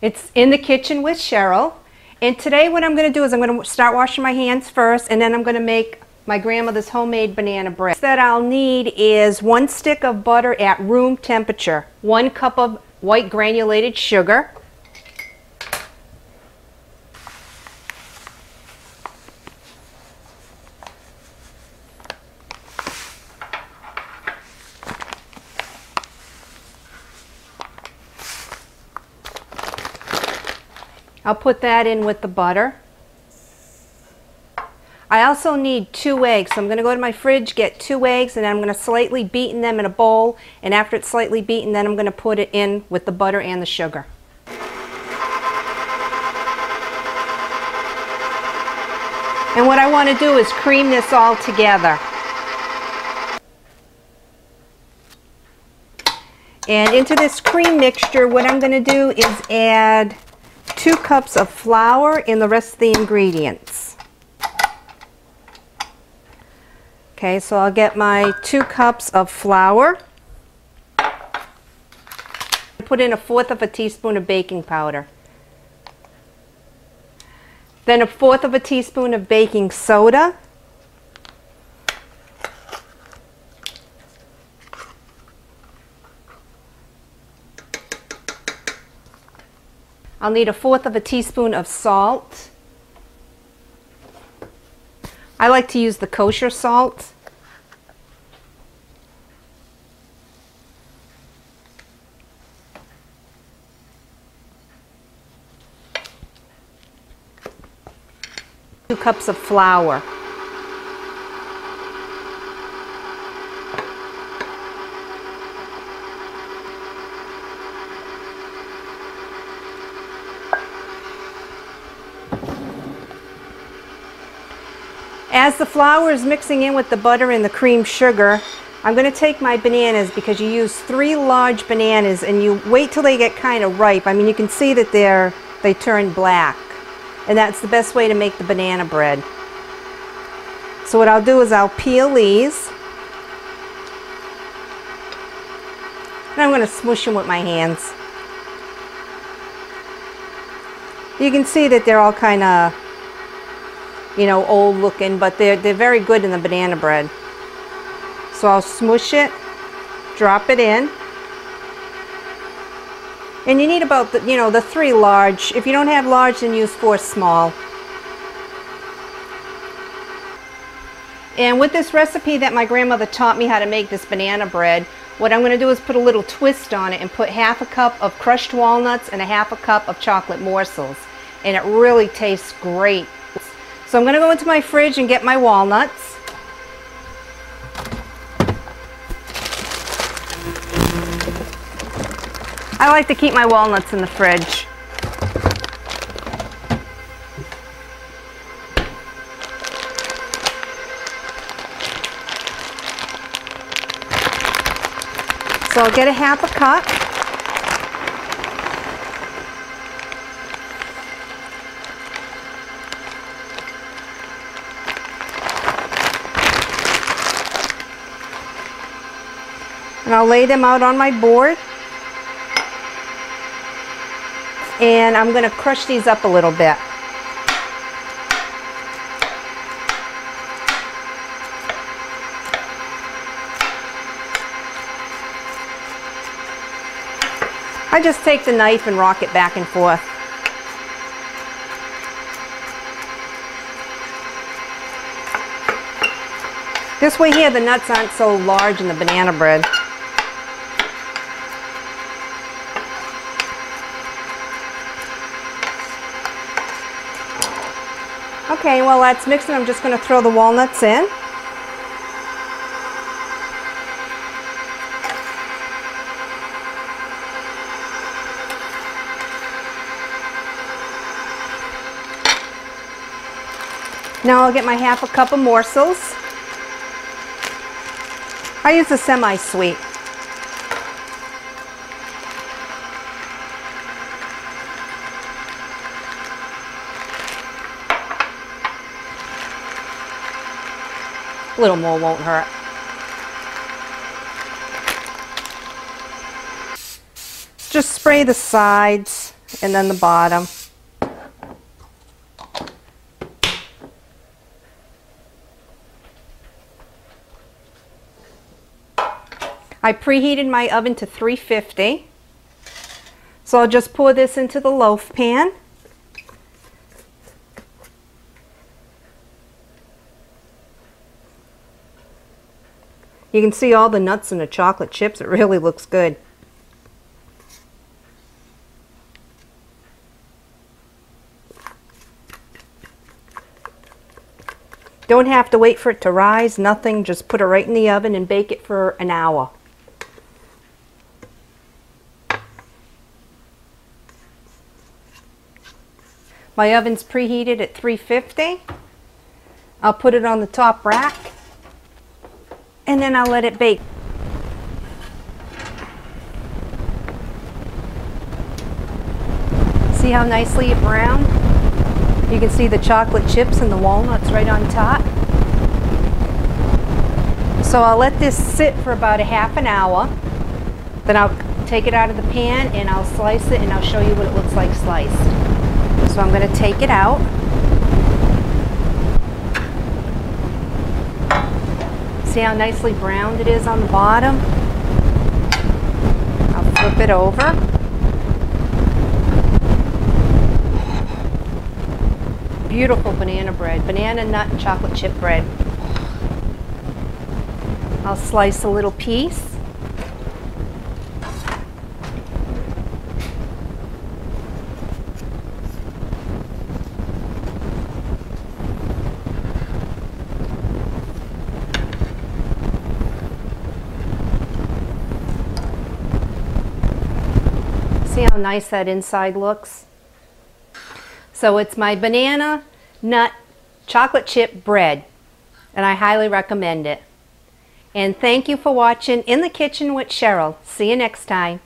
It's in the kitchen with Cheryl. And today what I'm going to do is I'm going to start washing my hands first, and then I'm going to make my grandmother's homemade banana bread. That I'll need is 1 stick of butter at room temperature, 1 cup of white granulated sugar, I'll put that in with the butter. I also need 2 eggs, so I'm going to go to my fridge, get 2 eggs, and I'm going to slightly beaten them in a bowl, and after it's slightly beaten, then I'm going to put it in with the butter and the sugar. And what I want to do is cream this all together. And into this cream mixture, what I'm going to do is add 2 cups of flour and the rest of the ingredients. Okay, so I'll get my 2 cups of flour. Put in 1/4 of a teaspoon of baking powder. Then 1/4 of a teaspoon of baking soda. I'll need 1/4 of a teaspoon of salt. I like to use the kosher salt. Two cups of flour. As the flour is mixing in with the butter and the cream sugar, I'm going to take my bananas, because you use 3 large bananas and you wait till they get kind of ripe. I mean, you can see that they turn black, and that's the best way to make the banana bread. So what I'll do is I'll peel these, and I'm going to smoosh them with my hands. You can see that they're all kind of, you know, old looking, but they're very good in the banana bread. So I'll smoosh it, drop it in, and you need about the 3 large. If you don't have large, then use 4 small. And with this recipe that my grandmother taught me how to make this banana bread, what I'm going to do is put a little twist on it and put 1/2 cup of crushed walnuts and 1/2 cup of chocolate morsels, and it really tastes great. So I'm going to go into my fridge and get my walnuts. I like to keep my walnuts in the fridge. So I'll get 1/2 cup. And I'll lay them out on my board, and I'm going to crush these up a little bit. I just take the knife and rock it back and forth. This way here the nuts aren't so large in the banana bread. Okay, while that's mixing, I'm just going to throw the walnuts in. Now I'll get my 1/2 cup of morsels. I use a semi-sweet. A little more won't hurt. Just spray the sides and then the bottom. I preheated my oven to 350. So I'll just pour this into the loaf pan. You can see all the nuts and the chocolate chips. It really looks good. Don't have to wait for it to rise, nothing. Just put it right in the oven and bake it for an hour. My oven's preheated at 350. I'll put it on the top rack and then I'll let it bake. See how nicely it browned? You can see the chocolate chips and the walnuts right on top. So I'll let this sit for about a half an hour. Then I'll take it out of the pan and I'll slice it and I'll show you what it looks like sliced. So I'm going to take it out. See how nicely browned it is on the bottom? I'll flip it over. Beautiful banana bread, banana nut and chocolate chip bread. I'll slice a little piece. See how nice that inside looks? So it's my banana nut chocolate chip bread, and I highly recommend it. And thank you for watching In the Kitchen with Cheryl. See you next time.